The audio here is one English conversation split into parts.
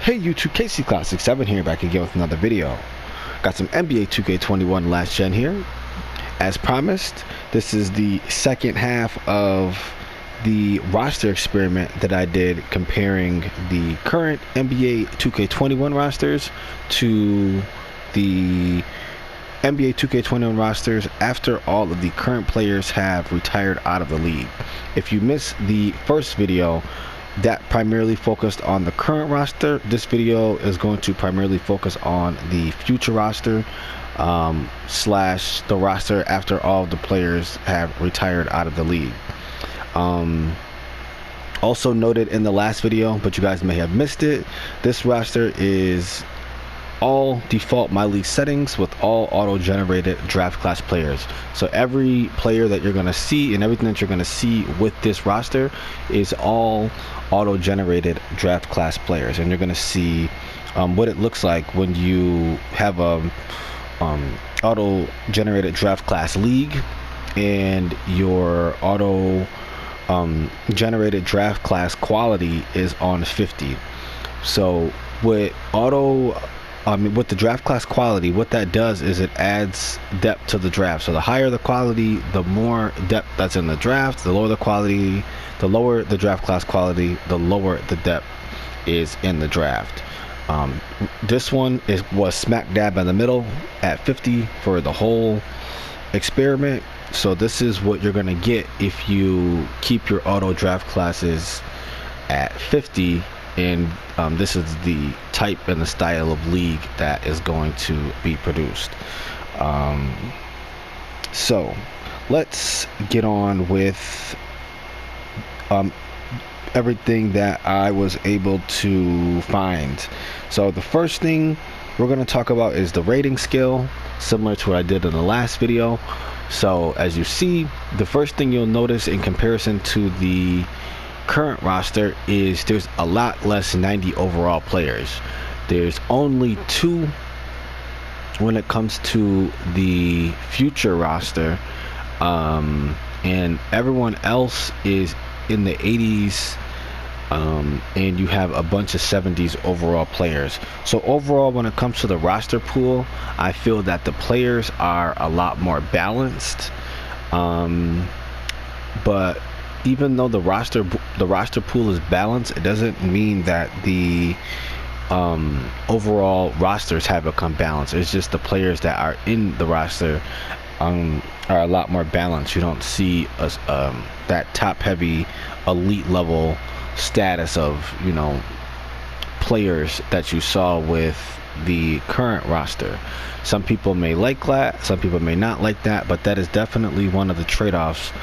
Hey YouTube, Casey Classic 7 here, back again with another video. Got some NBA 2K21 last gen here. As promised, this is the second half of the roster experiment that I did comparing the current NBA 2K21 rosters to the NBA 2K21 rosters after all of the current players have retired out of the league. If you missed the first video, that primarily focused on the current roster. This video is going to primarily focus on the future roster slash the roster after all of the players have retired out of the league. Also noted in the last video, but you guys may have missed it, this roster is all default MYLeague settings with all auto-generated draft class players. So every player that you're going to see and everything that you're going to see with this roster is all auto-generated draft class players, and you're going to see what it looks like when you have a auto-generated draft class league and your auto generated draft class quality is on 50. So with with the draft class quality, what that does is it adds depth to the draft. So the higher the quality, the more depth that's in the draft. The lower the quality, the lower the draft class quality, the lower the depth is in the draft. This one was smack dab in the middle at 50 for the whole experiment. So this is what you're going to get if you keep your auto draft classes at 50. And this is the type and the style of league that is going to be produced. So let's get on with everything that I was able to find. So the first thing we're going to talk about is the rating scale, similar to what I did in the last video. So as you see, the first thing you'll notice in comparison to the current roster is there's a lot less 90 overall players. There's only 2 when it comes to the future roster, and everyone else is in the 80s, and you have a bunch of 70s overall players. So overall, when it comes to the roster pool, I feel that the players are a lot more balanced, but even though the roster pool is balanced, it doesn't mean that the overall rosters have become balanced. It's just the players that are in the roster are a lot more balanced. You don't see that top heavy elite level status of, you know, players that you saw with the current roster. Some people may like that, some people may not like that, but that is definitely one of the trade-offs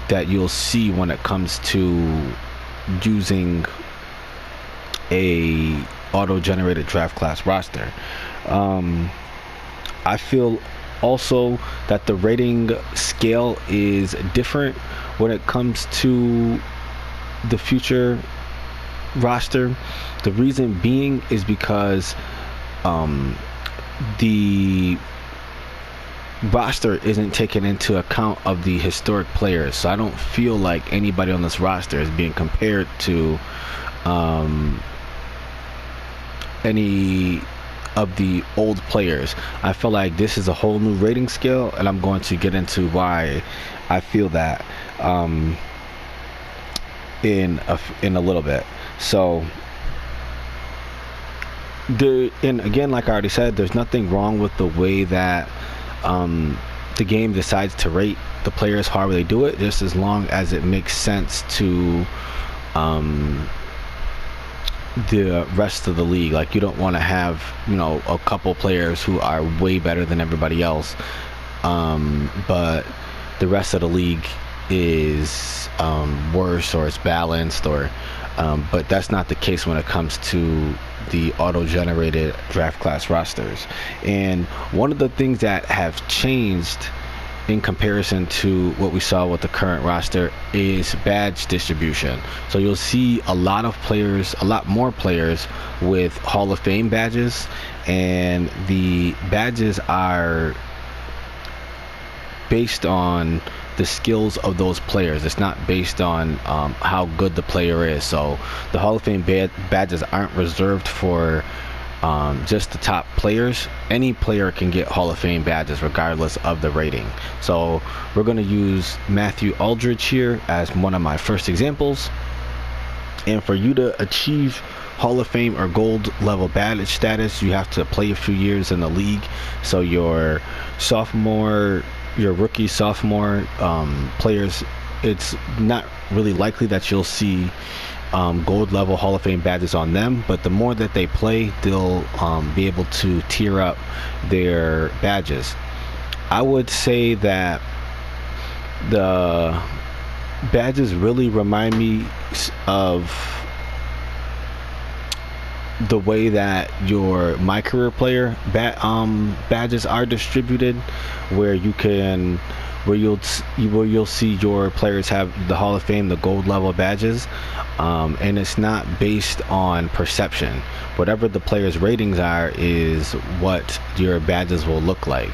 that you'll see when it comes to using a auto-generated draft class roster. I feel also that the rating scale is different when it comes to the future roster. The reason being is because the roster isn't taken into account of the historic players. So I don't feel like anybody on this roster is being compared to any of the old players. I feel like this is a whole new rating scale, and I'm going to get into why I feel that in a little bit. So and again, like I already said, there's nothing wrong with the way that the game decides to rate the players however they do it, just as long as it makes sense to the rest of the league. Like, you don't want to have, you know, a couple players who are way better than everybody else, but the rest of the league is worse, or it's balanced, or but that's not the case when it comes to the auto-generated draft class rosters. And one of the things that have changed in comparison to what we saw with the current roster is badge distribution. So you'll see a lot more players with Hall of Fame badges, and the badges are based on the skills of those players. It's not based on how good the player is. So the Hall of Fame badges aren't reserved for just the top players. Any player can get Hall of Fame badges regardless of the rating. So we're going to use Matthew Aldridge here as one of my first examples. And for you to achieve Hall of Fame or gold level badge status, you have to play a few years in the league. So your rookie sophomore players, it's not really likely that you'll see gold level Hall of Fame badges on them, but the more that they play, they'll be able to tier up their badges. I would say that the badges really remind me of the way that your My Career Player badges are distributed, where you'll see your players have the Hall of Fame, the gold level badges, and it's not based on perception. Whatever the player's ratings are is what your badges will look like.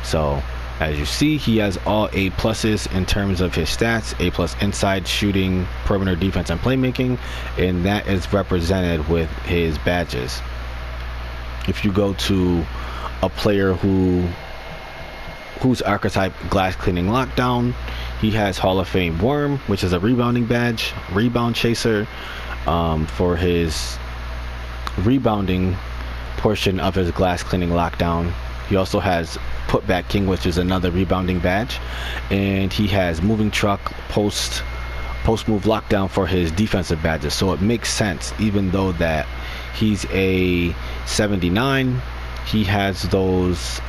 So as you see, he has all A pluses in terms of his stats: A+ inside, shooting, perimeter defense, and playmaking, and that is represented with his badges. If you go to a player whose archetype glass cleaning lockdown, he has Hall of Fame Worm, which is a rebounding badge, rebound chaser, for his rebounding portion of his glass cleaning lockdown. He also has Putback King, which is another rebounding badge, and he has moving truck, post move lockdown for his defensive badges. So it makes sense, even though that he's a 79, he has those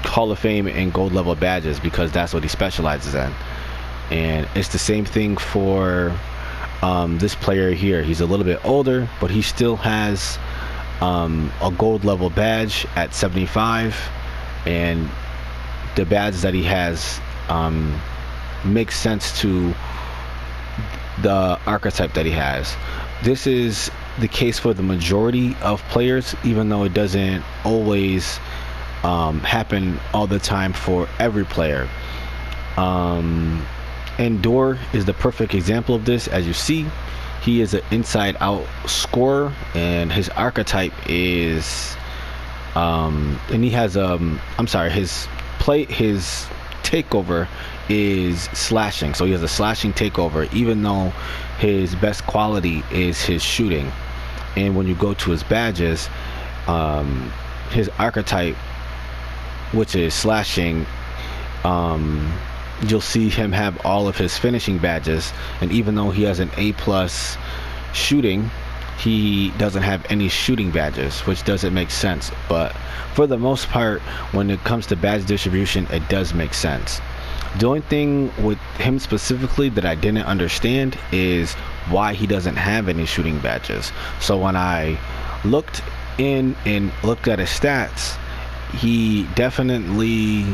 Hall of Fame and gold level badges because that's what he specializes in. And it's the same thing for this player here. He's a little bit older, but he still has a gold level badge at 75, and the badges that he has makes sense to the archetype that he has. This is the case for the majority of players, even though it doesn't always happen all the time for every player. Endor is the perfect example of this. As you see, he is an inside out scorer, and his archetype is and he has his takeover is slashing. So he has a slashing takeover, even though his best quality is his shooting. And when you go to his badges, his archetype, which is slashing, you'll see him have all of his finishing badges, and even though he has an A+ shooting, he doesn't have any shooting badges, which doesn't make sense. But for the most part, when it comes to badge distribution, it does make sense. The only thing with him specifically that I didn't understand is why he doesn't have any shooting badges. So when I looked in and looked at his stats, he definitely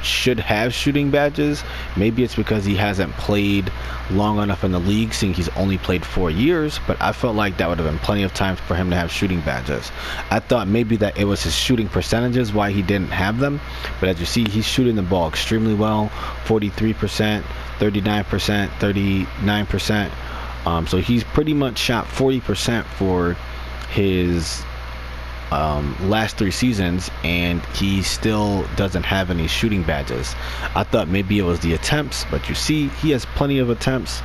should have shooting badges. Maybe it's because he hasn't played long enough in the league, seeing he's only played 4 years, but I felt like that would have been plenty of time for him to have shooting badges. I thought maybe that it was his shooting percentages why he didn't have them, but as you see, he's shooting the ball extremely well, 43%, 39%, 39%. So he's pretty much shot 40% for his last 3 seasons, and he still doesn't have any shooting badges. I thought maybe it was the attempts, but you see he has plenty of attempts,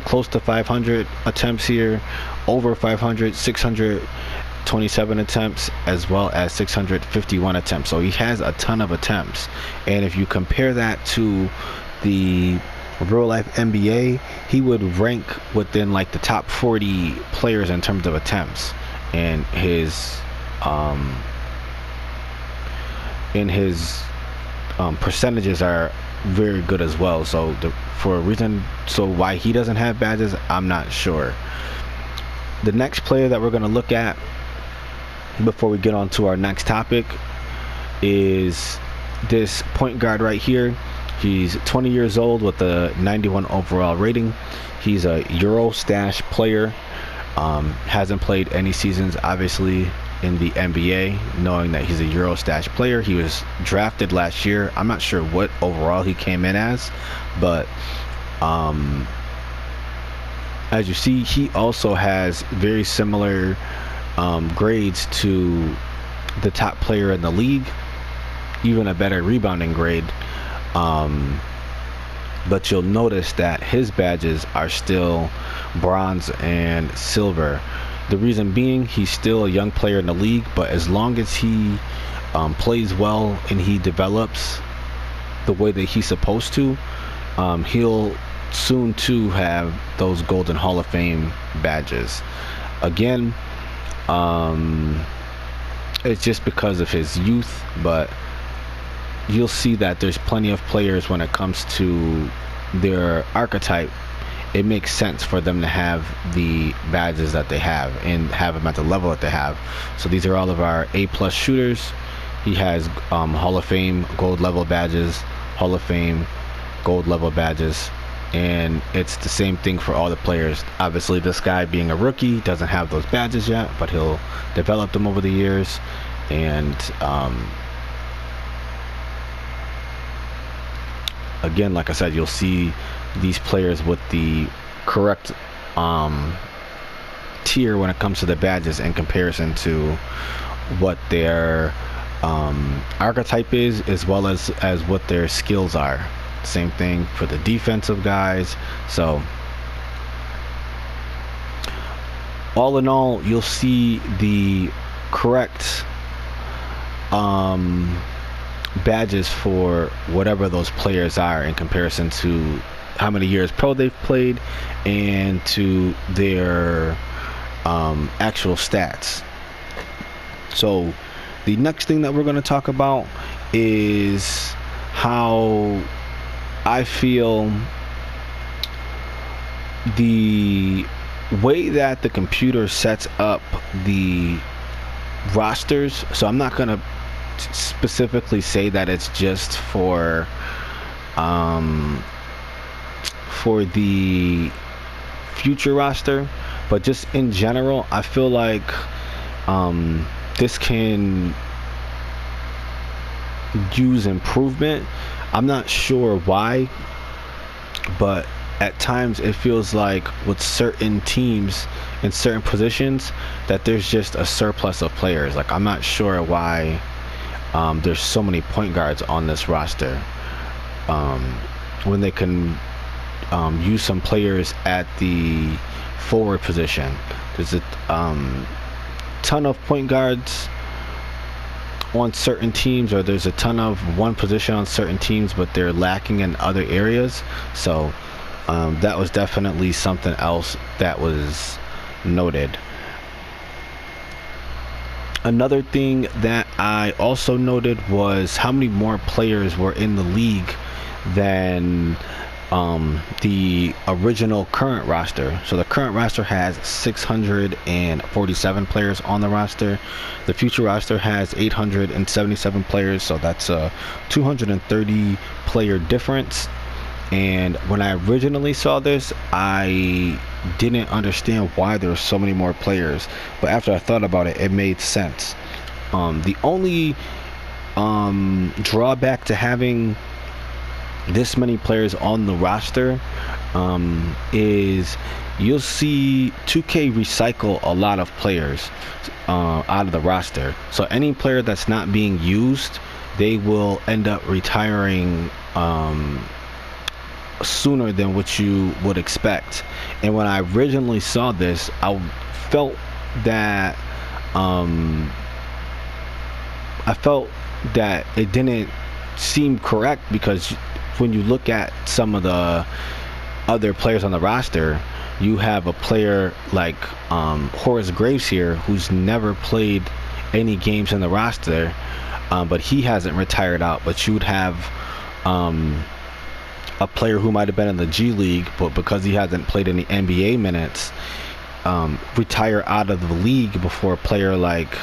close to 500 attempts here, over 500, 627 attempts, as well as 651 attempts. So he has a ton of attempts, and if you compare that to the real life NBA, he would rank within like the top 40 players in terms of attempts, and his percentages are very good as well. So for a reason, so why he doesn't have badges, I'm not sure. The next player that we're going to look at before we get on to our next topic is this point guard right here. He's 20 years old with a 91 overall rating. He's a Euro stash player. Hasn't played any seasons, obviously, in the NBA, knowing that he's a Eurostash player. He was drafted last year. I'm not sure what overall he came in as, but as you see, he also has very similar grades to the top player in the league, even a better rebounding grade. But you'll notice that his badges are still bronze and silver. The reason being, he's still a young player in the league, but as long as he plays well and he develops the way that he's supposed to, he'll soon too have those Golden Hall of Fame badges. Again, it's just because of his youth, but you'll see that there's plenty of players when it comes to their archetype. It makes sense for them to have the badges that they have and have them at the level that they have. So these are all of our A+ shooters. He has Hall of Fame gold level badges, Hall of Fame gold level badges, and it's the same thing for all the players. Obviously, this guy being a rookie doesn't have those badges yet, but he'll develop them over the years. And again, like I said, you'll see these players with the correct tier when it comes to the badges in comparison to what their archetype is, as well as what their skills are. Same thing for the defensive guys. So all in all, you'll see the correct badges for whatever those players are in comparison to how many years pro they've played and to their actual stats. So the next thing that we're going to talk about is how I feel the way that the computer sets up the rosters. So I'm not going to specifically say that it's just for the future roster, but just in general, I feel like this can use improvement. I'm not sure why, but at times it feels like with certain teams in certain positions that there's just a surplus of players. Like, I'm not sure why there's so many point guards on this roster when they can use some players at the forward position. There's a ton of point guards on certain teams, or there's a ton of one position on certain teams, but they're lacking in other areas. So that was definitely something else that was noted. Another thing that I also noted was how many more players were in the league than the original current roster. So the current roster has 647 players on the roster. The future roster has 877 players, so that's a 230 player difference. And when I originally saw this, I didn't understand why there were so many more players, but after I thought about it, it made sense. The only drawback to having this many players on the roster is you'll see 2K recycle a lot of players out of the roster. So any player that's not being used, they will end up retiring sooner than what you would expect. And when I originally saw this, I felt that it didn't seem correct, because when you look at some of the other players on the roster, you have a player like Horace Graves here, who's never played any games in the roster, but he hasn't retired out. But you would have a player who might have been in the G League, but because he hasn't played any NBA minutes, retire out of the league before a player like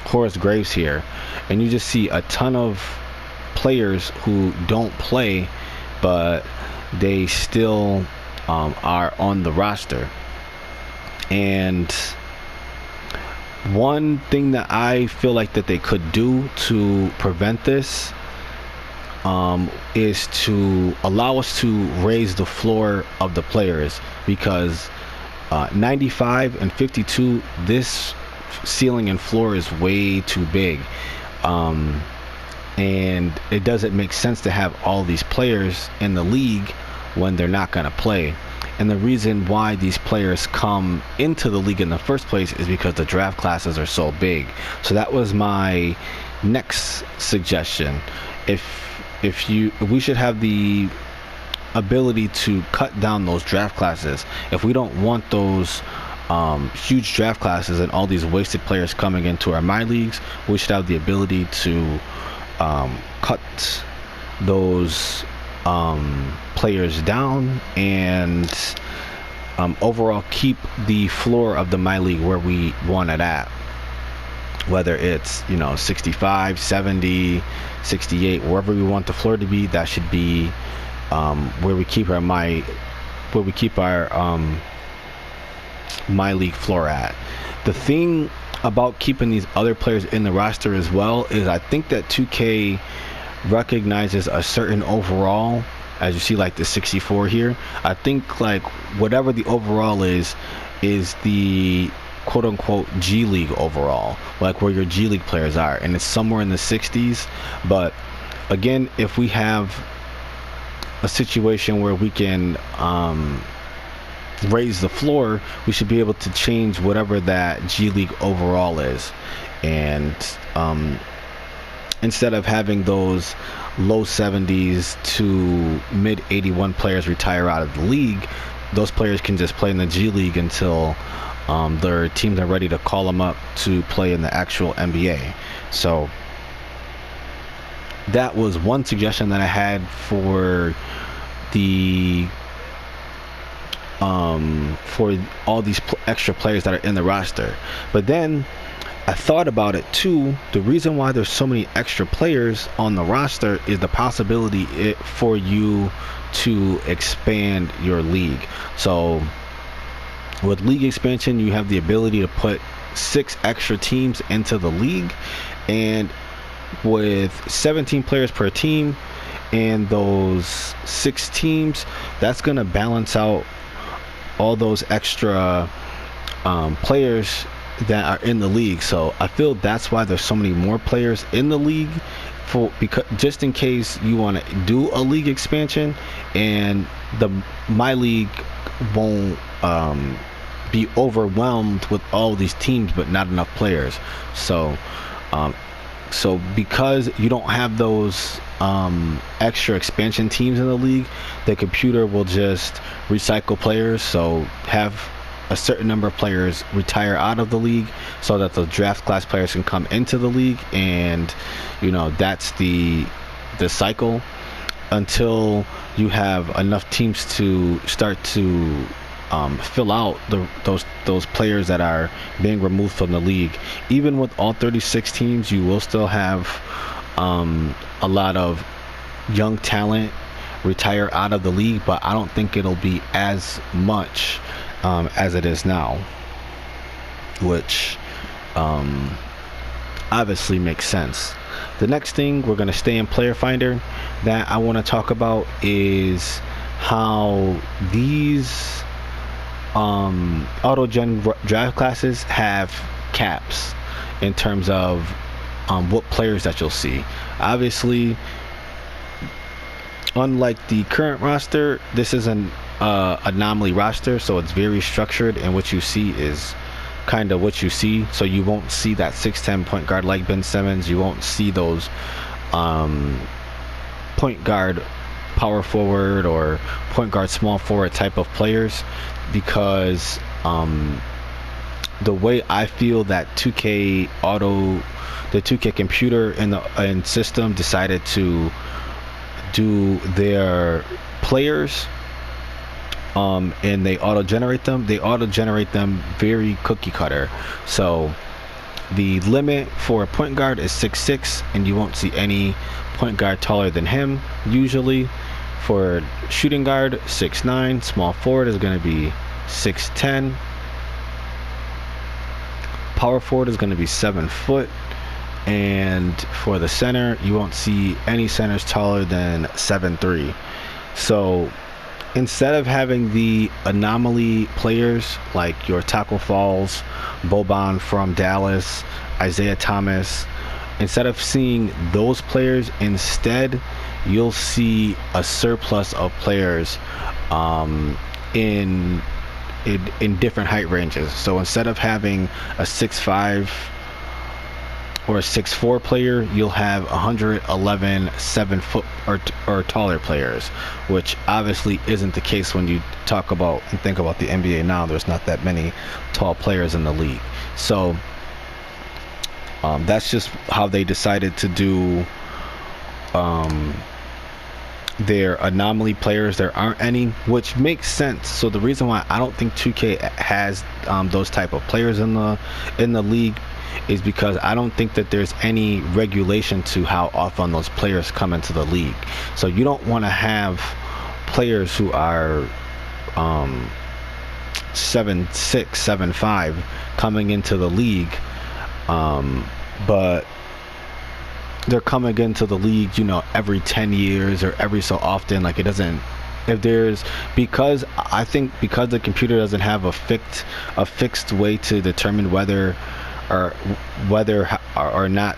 Horace Graves here. And you just see a ton of players who don't play, but they still are on the roster. And one thing that I feel like that they could do to prevent this is to allow us to raise the floor of the players, because 95 and 52, this ceiling and floor is way too big, and it doesn't make sense to have all these players in the league when they're not going to play. And the reason why these players come into the league in the first place is because the draft classes are so big. So that was my next suggestion. We should have the ability to cut down those draft classes. If we don't want those huge draft classes and all these wasted players coming into our MyLeagues, we should have the ability to cut those players down and overall keep the floor of the MyLeague where we want it at. Whether it's 65, 70, 68, wherever we want the floor to be, that should be where we keep our MyLeague floor at. The thing about keeping these other players in the roster as well is I think that 2K recognizes a certain overall, as you see like the 64 here. I think like whatever the overall is the quote-unquote G League overall, like where your G League players are, and it's somewhere in the 60s. But again, if we have a situation where we can raise the floor, we should be able to change whatever that G League overall is. And instead of having those low 70s to mid 81 players retire out of the league, those players can just play in the G League until their teams are ready to call them up to play in the actual NBA. So that was one suggestion that I had for the for all these extra players that are in the roster. But then I thought about it too. The reason why there's so many extra players on the roster is the possibility for you to expand your league. So with league expansion, you have the ability to put 6 extra teams into the league, and with 17 players per team and those 6 teams, that's going to balance out all those extra players that are in the league. So I feel that's why there's so many more players in the league, because just in case you want to do a league expansion and the MyLeague won't be overwhelmed with all these teams but not enough players. So because you don't have those extra expansion teams in the league, the computer will just recycle players. So have a certain number of players retire out of the league so that the draft class players can come into the league, and that's the cycle until you have enough teams to start to fill out those players that are being removed from the league. Even with all 36 teams, you will still have a lot of young talent retire out of the league, but I don't think it'll be as much as it is now, which obviously makes sense. The next thing, we're going to stay in Player Finder, that I want to talk about is how these auto-gen draft classes have caps in terms of what players that you'll see. Obviously, unlike the current roster, this is an anomaly roster, so it's very structured, and what you see is kind of what you see. So you won't see that 6'10" point guard like Ben Simmons. You won't see those point guard power forward or point guard small forward type of players, because the way I feel that the 2K computer and system decided to do their players, and they auto-generate them very cookie cutter. So the limit for a point guard is 6'6", and you won't see any point guard taller than him. Usually for shooting guard, 6'9", small forward is going to be 6'10", Power forward is going to be 7 foot, and for the center, you won't see any centers taller than 7'3". So instead of having the anomaly players like your Taco Falls, Boban from Dallas, Isaiah Thomas, instead of seeing those players, instead you'll see a surplus of players in different height ranges. So instead of having a 6'5" or a 6'4" player, you'll have 111 7-foot or taller players, which obviously isn't the case when you talk about and think about the NBA now. There's not that many tall players in the league. So that's just how they decided to do their anomaly players. There aren't any, which makes sense. So the reason why I don't think 2K has those type of players in the league is because I don't think that there's any regulation to how often those players come into the league. So you don't want to have players who are 7'6", 7'5" coming into the league, but they're coming into the league, every 10 years or every so often. Like, it doesn't, because the computer doesn't have a fixed way to determine whether or not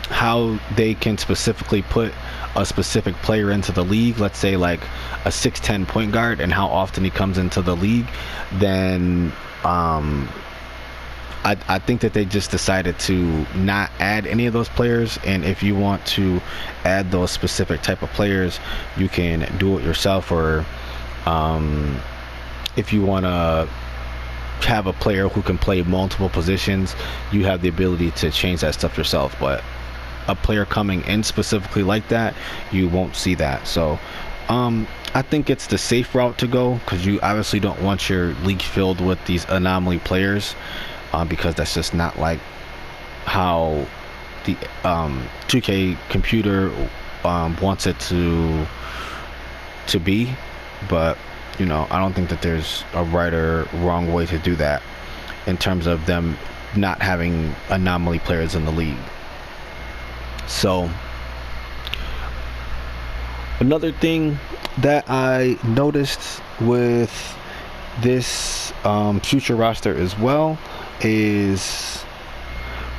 how they can specifically put a specific player into the league, let's say like a 6'10" point guard, and how often he comes into the league, then I think that they just decided to not add any of those players. And if you want to add those specific type of players, you can do it yourself, or if you want to have a player who can play multiple positions, you have the ability to change that stuff yourself. But a player coming in specifically like that, you won't see that. So I think it's the safe route to go, because you obviously don't want your league filled with these anomaly players, because that's just not like how the 2K computer wants it to be. But I don't think that there's a right or wrong way to do that in terms of them not having anomaly players in the league. So another thing that I noticed with this future roster as well is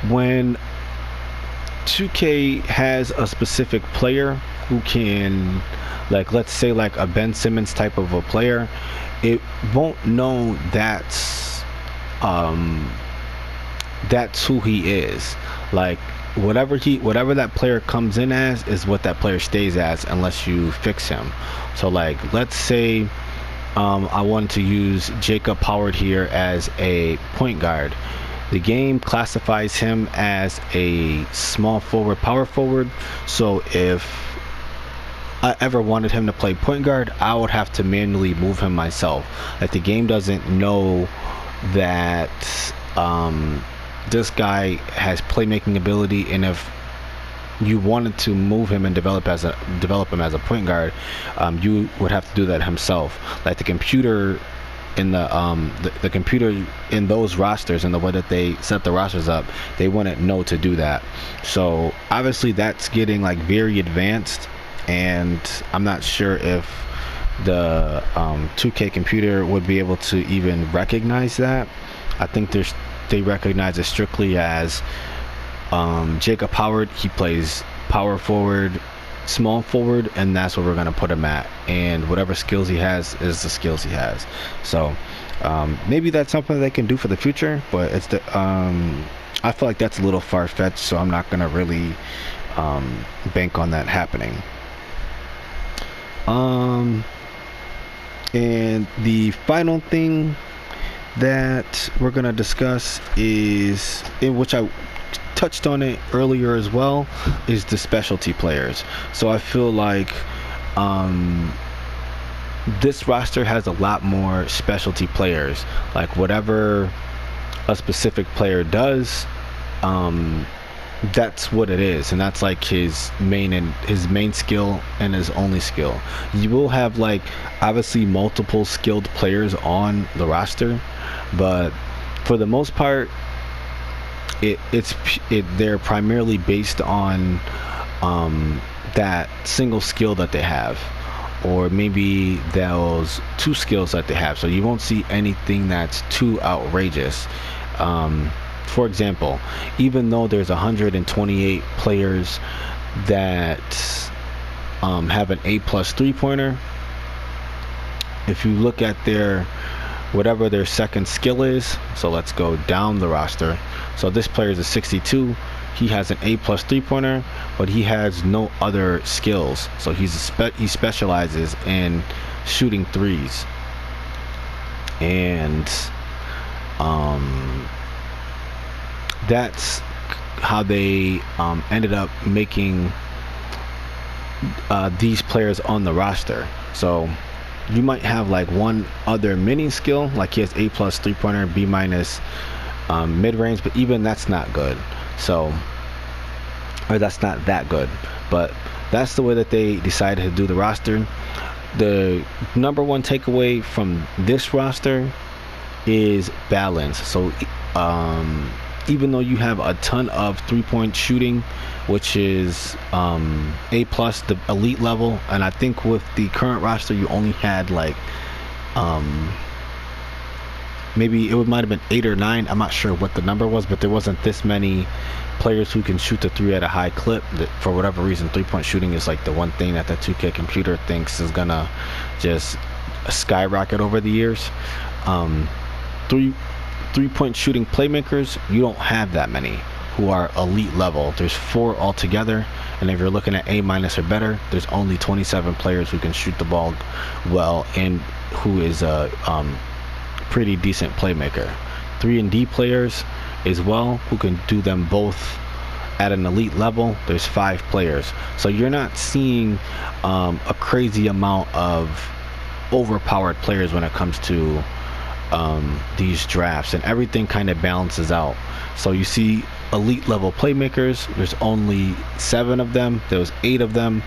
when 2K has a specific player who can, like, let's say like a Ben Simmons type of a player, it won't know that's who he is. Like, whatever that player comes in as is what that player stays as, unless you fix him. So like, let's say I wanted to use Jacob Howard here as a point guard. The game classifies him as a small forward, power forward. So if I ever wanted him to play point guard, I would have to manually move him myself. Like, the game doesn't know that this guy has playmaking ability, and if you wanted to move him and develop him as a point guard, you would have to do that himself. Like, the computer in the computer in those rosters, and the way that they set the rosters up, they wouldn't know to do that. So obviously that's getting like very advanced, and I'm not sure if the 2K computer would be able to even recognize that. I think they recognize it strictly as Jacob Howard. He plays power forward, small forward, and that's where we're going to put him at, and whatever skills he has is the skills he has. So maybe that's something they can do for the future, but it's I feel like that's a little far-fetched, so I'm not going to really bank on that happening. And the final thing that we're going to discuss is, in which I touched on it earlier as well, is the specialty players. So I feel like this roster has a lot more specialty players. Like, whatever a specific player does, that's what it is, and that's like his main skill and his only skill. You will have, like, obviously multiple skilled players on the roster, but for the most part, they're primarily based on that single skill that they have, or maybe those two skills that they have. So you won't see anything that's too outrageous. For example, even though there's 128 players that have an A+ 3-pointer, if you look at whatever their second skill is, so let's go down the roster. So this player is a 62. He has an A+ 3-pointer, but he has no other skills. So he specializes in shooting threes, and that's how they ended up making these players on the roster. So you might have like one other mini skill, like he has A+ 3-pointer, B- mid-range, but even that's not good. So, or that's not that good. But that's the way that they decided to do the roster. The number one takeaway from this roster is balance. So even though you have a ton of 3-point shooting, which is A+, the elite level, and I think with the current roster you only had like maybe it might have been 8 or 9, I'm not sure what the number was, but there wasn't this many players who can shoot the 3 at a high clip. That for whatever reason, 3-point shooting is like the one thing that the 2K computer thinks is gonna just skyrocket over the years. 3-point shooting playmakers, you don't have that many who are elite level. There's 4 altogether, and if you're looking at A- or better, there's only 27 players who can shoot the ball well and who is a pretty decent playmaker. 3 and D players as well who can do them both at an elite level. There's 5 players, so you're not seeing a crazy amount of overpowered players when it comes to these drafts, and everything kind of balances out. So you see elite level playmakers, there's only 7 of them. There was 8 of them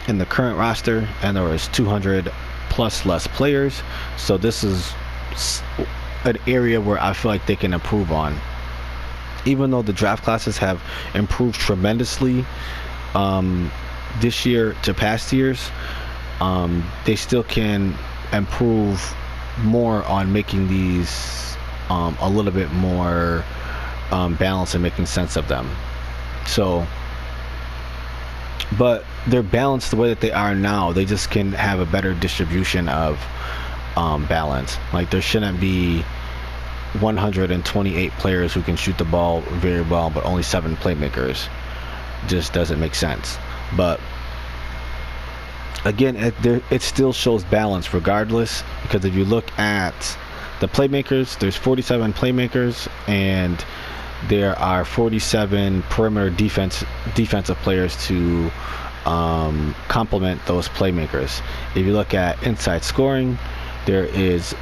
in the current roster, and there was 200 plus less players. So this is an area where I feel like they can improve on. Even though the draft classes have improved tremendously this year to past years, they still can improve more on making these a little bit more balanced and making sense of them. So, but they're balanced the way that they are now. They just can have a better distribution of balance. Like there shouldn't be 128 players who can shoot the ball very well, but only 7 playmakers. Just doesn't make sense. But again, it still shows balance regardless, because if you look at the playmakers, there's 47 playmakers, and there are 47 perimeter defensive players to complement those playmakers. If you look at inside scoring, there is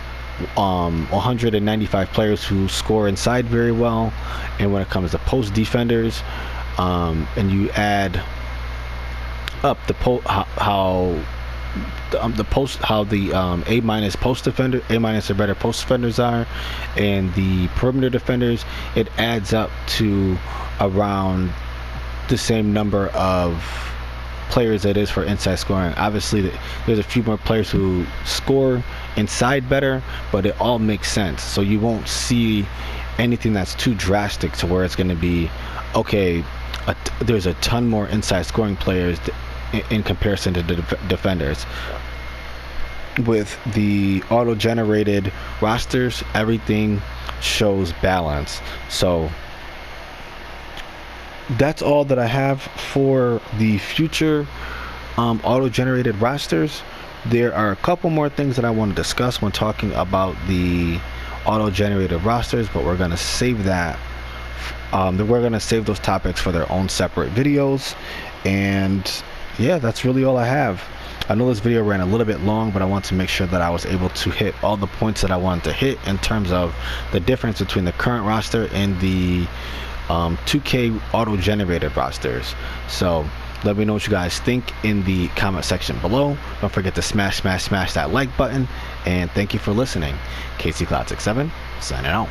195 players who score inside very well, and when it comes to post defenders, and you add up the A- post defender, A- or better post defenders are, and the perimeter defenders, it adds up to around the same number of players it is for inside scoring. Obviously there's a few more players who score inside better, but it all makes sense. So you won't see anything that's too drastic to where it's going to be okay, there's a ton more inside scoring players in comparison to the defenders. With the auto-generated rosters, everything shows balance. So that's all that I have for the future auto-generated rosters. There are a couple more things that I want to discuss when talking about the auto-generated rosters, but we're going to save that. We're going to save those topics for their own separate videos. And yeah, that's really all I have. I know this video ran a little bit long, but I want to make sure that I was able to hit all the points that I wanted to hit in terms of the difference between the current roster and the 2K auto-generated rosters. So let me know what you guys think in the comment section below. Don't forget to smash that like button, and thank you for listening. KC Cloud 67 Signing out.